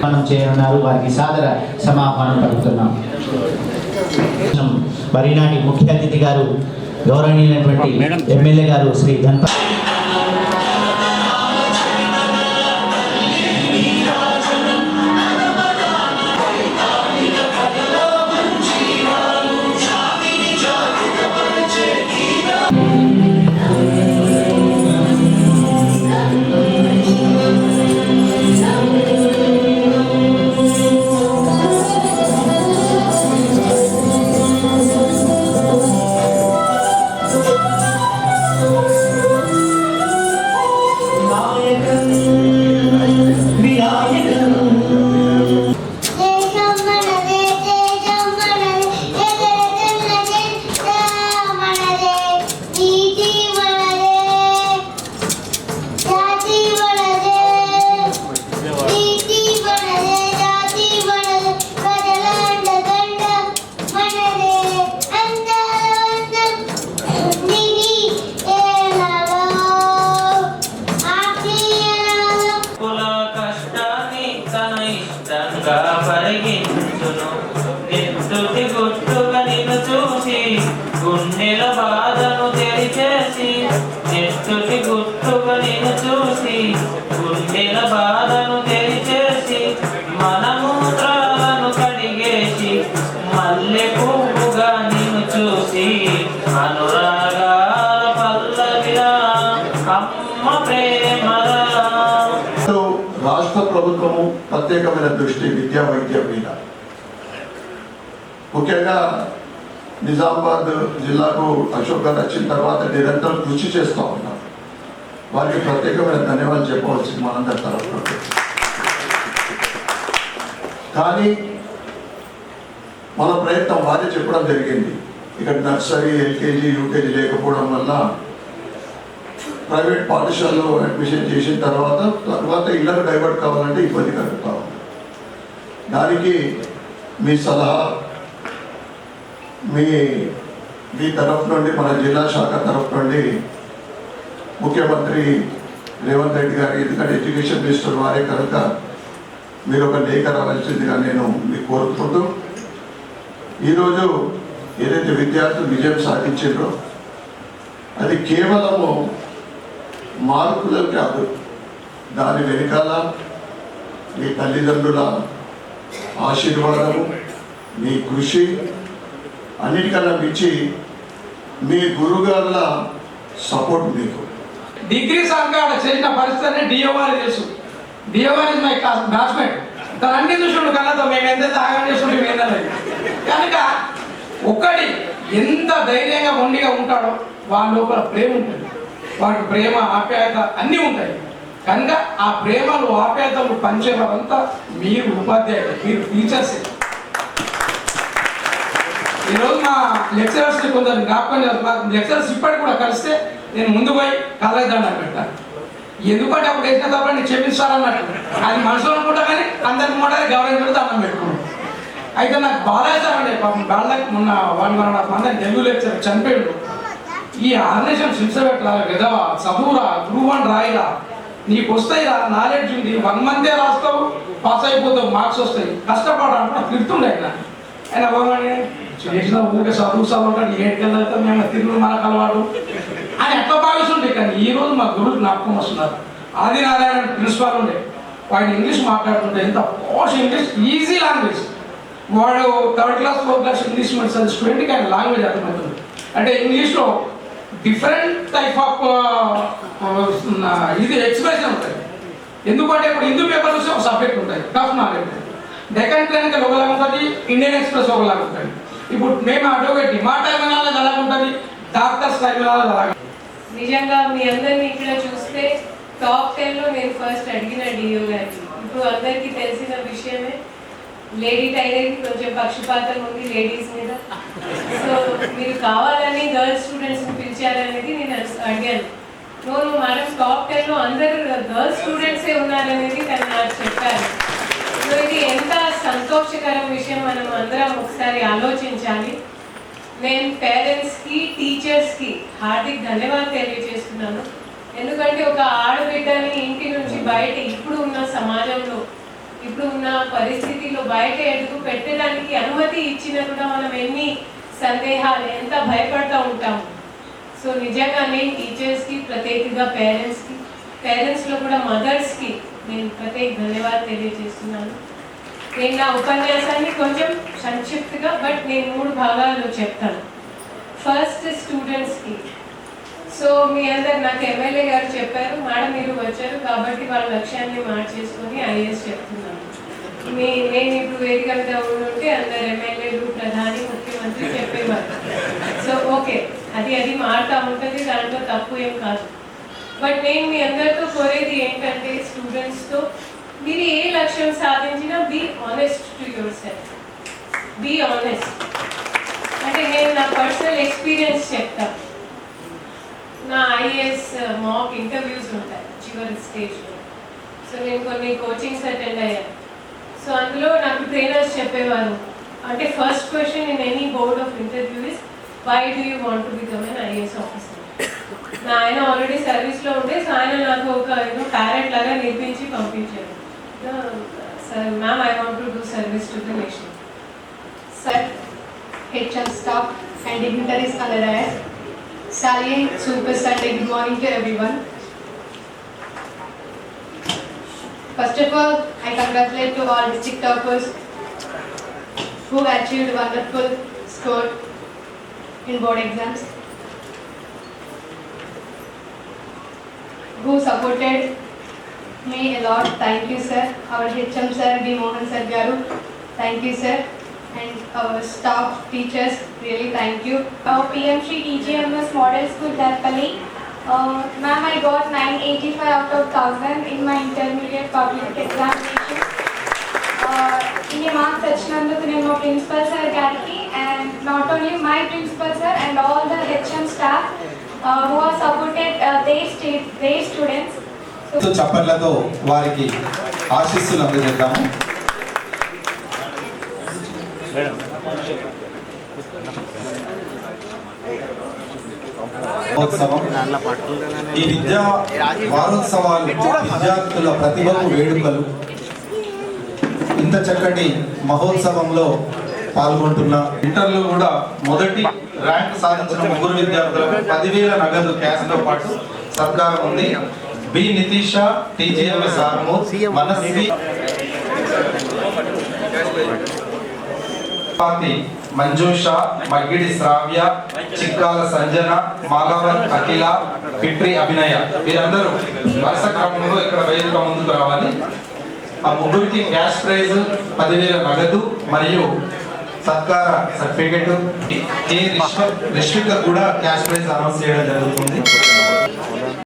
మనం చేయనున్నారు. వారికి సాదర సమాహ్వానం పలుకుతున్నాం. మరినాటి ముఖ్య అతిథి గారు గౌరవనీయులైనటువంటి ఎమ్మెల్యే గారు శ్రీ ధన్పతి గుండెల బాధను తెరిచేసి నెత్తుటి గుర్తుగా నిన్ను చూసి గుండెల బాధను తెరిచేసి మనమూత్రాలను కడిగేసి మల్లె పువ్వుగా నిన్ను చూసి అనురాగాల పల్లవిలా అమ్మ ప్రేమలా. రాష్ట్ర ప్రభుత్వము ప్రత్యేకమైన దృష్టి విద్యా వైద్యం మీద, ముఖ్యంగా నిజామాబాద్ జిల్లాకు అశోక్ గారు వచ్చిన తర్వాత నిరంతరం కృషి చేస్తూ ఉన్నారు. వారికి ప్రత్యేకమైన ధన్యవాదాలు చెప్పవలసింది మనందరి తరఫున. కానీ మన ప్రయత్నం వారే చెప్పడం జరిగింది, ఇక్కడ నర్సరీ ఎల్కేజీ యూకేజీ లేకపోవడం వల్ల ప్రైవేట్ పాఠశాలలో అడ్మిషన్ చేసిన తర్వాత ఇళ్ళకు డైవర్ట్ కావాలంటే ఇబ్బంది కలుగుతా ఉంది. దానికి మీ సలహా మీ తరఫు నుండి, మన జిల్లా శాఖ తరఫు నుండి ముఖ్యమంత్రి రేవంత్ రెడ్డి గారి, ఎందుకంటే ఎడ్యుకేషన్ మినిస్టర్ వారే కనుక మీరు ఒక లేఖ రావాల్సిందిగా నేను మీకు కోరుకుంటూ, ఈరోజు ఏదైతే విద్యార్థులు విజయం సాధించారో అది కేవలము మార్కులు కాదు, దాని వెనకాల మీ తల్లిదండ్రుల ఆశీర్వాదము, మీ కృషి, అన్నిటికన్నా మించి మీ గురుగారుల సపోర్ట్ మీకు. డిగ్రీ సంఘాడ చేసిన పరిస్థితి డిఓఆర్ తెలుసు. DOR is my class batchmate. తను అన్ని చూసుకుంటు కళ్ళతో మేము ఎంత ఆగం చేస్తుంటే ఏంటలేదు. కనుక ఒక్కడి ఎంత ధైర్యంగా మొండిగా ఉంటాడో వాళ్ళ లోపల ప్రేమ ఉంటుంది. వాడికి ప్రేమ ఆప్యాయత అన్నీ ఉంటాయి. కనుక ఆ ప్రేమలు ఆప్యాయతలు పంచేవారంతా మీరు ఉపాధ్యాయులు, మీరు టీచర్సే. ఈరోజు మా లెక్చరర్స్ని కొందరు జ్ఞాపకం చేస్తారు. లెక్చరర్స్ ఇప్పటికి కూడా కలిస్తే నేను ముందు పోయి కాలేజ్ దండం పెడతాను. ఎందుకంటే అప్పుడు వేసిన తప్ప నేను క్షమిస్తానన్నట్టు అది మనసులో అనుకుంటా, కానీ అందరికి కూడా గౌరవం పెడితే అన్నం పెట్టుకున్నాను. అయితే నాకు బాధ అవుతారండి. పాపం వాళ్ళకి మొన్న 1.5 మంది తెలుగు లెక్చరర్ చనిపోయాడు. ఈ ఆర్గనైజేషన్ శిక్ష పెట్టాలి, విధవ చదువురా, గ్రూప్ 1 రాయిరా, నీకు వస్తాయి రా, నాలెడ్జ్ ఉంది, 1 మంతే రాస్తావు, పాస్ అయిపోతావు, మార్క్స్ వస్తాయి, కష్టపడాలంటే తిడుతుండే ఆయన బాగుండి చేసిన ఊరికే చదువు ఉంటాడు, ఏడుకెళ్ళతో మేము తిరుగులు మనకు అలవాటు అని ఎట్లా భావిస్తుండే. కానీ ఈరోజు మా గురువు జ్ఞాపకం వస్తున్నారు. ఆదినారాయణ ప్రిన్సిపాల్ ఉండే, వాడు ఇంగ్లీష్ మాట్లాడుతుంటే ఎంత పాష్ ఇంగ్లీష్, ఈజీ లాంగ్వేజ్. వాడు 3rd class 4th class English medicine స్టూడెంట్కి ఆయన లాంగ్వేజ్ అర్థమవుతుంది. అంటే ఇంగ్లీష్లో డిఫరెంట్ టైప్ ఆఫ్ ఇది ఎక్స్ప్రెషన్ ఉంటుంది. ఎందుకంటే ఇప్పుడు హిందూ పేపర్ చూస్తే ఒక సబ్జెక్ట్ ఉంటుంది, టఫ్ నాలెడ్జ్. డెక్కన్ క్రానికల్ ఒకలాగా ఉంటుంది, ఇండియన్ ఎక్స్ప్రెస్ ఒకలాగా ఉంటుంది. ఇప్పుడు మేము అడ్వకేట్, మా టైమింగ్ అలాగ ఉంటుంది, డాక్టర్స్ టైమింగ్ అలాగ. నిజంగా మీ అందరినీ ఇక్కడ చూస్తే టాప్ 10లో నేను ఫస్ట్ అడిగిన డిఓ గారికి. ఇప్పుడు అందరికీ తెలిసిన విషయమే, లేడీ టైలరింగ్ కొంచెం పక్షపాతం ఉంది లేడీస్ మీద. సో మీరు కావాలని గర్ల్స్ స్టూడెంట్స్ని పిలిచారనేది నేను అడిగాను. నువ్వు మేడం టాప్ 10లో అందరు గర్ల్స్ స్టూడెంట్సే ఉన్నారనేది తను నాకు చెప్పారు. సో ఇది ఎంత సంతోషకరం విషయం, మనం అందరం ఒకసారి ఆలోచించాలి. నేను పేరెంట్స్కి, టీచర్స్కి హార్దిక ధన్యవాదాలు తెలియజేస్తున్నాను. ఎందుకంటే ఒక ఆడబిడ్డని ఇంటి నుంచి బయట ఇప్పుడు ఉన్న సమాజం ఇప్పుడు ఉన్న పరిస్థితిలో బయట అడుగు పెట్టడానికి అనుమతి ఇచ్చినా కూడా మనం ఎన్ని సందేహాలు ఎంత భయపడుతూ ఉంటాము. సో నిజంగానే టీచర్స్కి ప్రత్యేకంగా పేరెంట్స్లో కూడా మదర్స్కి నేను ప్రత్యేక ధన్యవాదాలు తెలియజేస్తున్నాను. నేను నా ఉపన్యాసాన్ని కొంచెం సంక్షిప్తగా బట్ నేను 3 భాగాల్లో చెప్తాను. ఫస్ట్ స్టూడెంట్స్కి. సో మీ అందరు నాకు ఎమ్మెల్యే గారు చెప్పారు, మేడం మీరు వచ్చారు కాబట్టి వాళ్ళ లక్ష్యాన్ని మార్చేసుకొని ఐఏఎస్ చెప్తున్నాను. నేను ఇప్పుడు వేదిక మీద ఉంటే అందరు ఎమ్మెల్యేలు, ప్రధాని, ముఖ్యమంత్రి చెప్పేవారు. సో ఓకే, అది మారుతూ ఉంటుంది, దాంట్లో తప్పు ఏం కాదు. బట్ నేను మీ అందరితో కోరేది ఏంటంటే స్టూడెంట్స్తో మీరు ఏ లక్ష్యం సాధించినా be honest to yourself. Be honest. అంటే నేను నా పర్సనల్ ఎక్స్పీరియన్స్ చెప్తాను. నా ఐఏఎస్ మాక్ ఇంటర్వ్యూస్ ఉంటాయి చివరి స్టేజ్లో. సో నేను కొన్ని కోచింగ్స్ అటెండ్ అయ్యాను. సో అందులో నాకు ట్రైనర్స్ చెప్పేవారు, అంటే first question in any board of interview is why do you want to become an IAS officer. నా ఆయన ఆల్రెడీ సర్వీస్లో ఉంటే సో ఆయన నాకు ఒక ప్యారెంట్ లాగా నేర్పించి పంపించారు. Sir ma'am I want to do service to the nation. Sir, HR staff and dignitaries on the dais. Salient Super Sunday, good morning to everyone. First of all, I congratulate to all district toppers who achieved wonderful score in board exams, who supported me a lot. Thank you, sir. Our HM sir, B. Mohan sir Garu, thank you, sir. And our staff, teachers, really thank you. PM Shri TGMS Model School, Darpalli. Ma'am, I got 985 out of 1000 in my intermediate public examination. In a marks వచ్చినందుకు నేను మా principal sir గారికి and not only my principal sir and all the HM staff who have supported their students. చప్పట్లతో వారికి ఆశీస్సులు అందజేద్దాము. ఈ విద్యా వారోత్సవాలు విద్యార్థుల ప్రతిభకు వేడుకలు. ఇంత చక్కటి మహోత్సవంలో పాల్గొంటున్న ఇంటర్లో కూడా మొదటి ర్యాంక్ సాధించిన 3 విద్యార్థులకు 10,000 నగదు క్యాష్తో పాటు సత్కారం ఉంది. బి నితీష, టీజీఎంఎస్ ఆర్మూర్, మనస్వి, మంజూష, మగ్గిడి శ్రావ్య, చిక్కాల సంజన, మాలావన్ అఖిల, పిట్రి అభినయ, వీరందరూ వరుస క్రమంలో ఇక్కడ వేదిక ముందుకు రావాలి. ఆ 3కి క్యాష్ ప్రైజ్ 10,000 నగదు మరియు సత్కార సర్టిఫికెట్. రిష్విక కూడా క్యాష్ ప్రైజ్ అనౌన్స్ చేయడం జరుగుతుంది.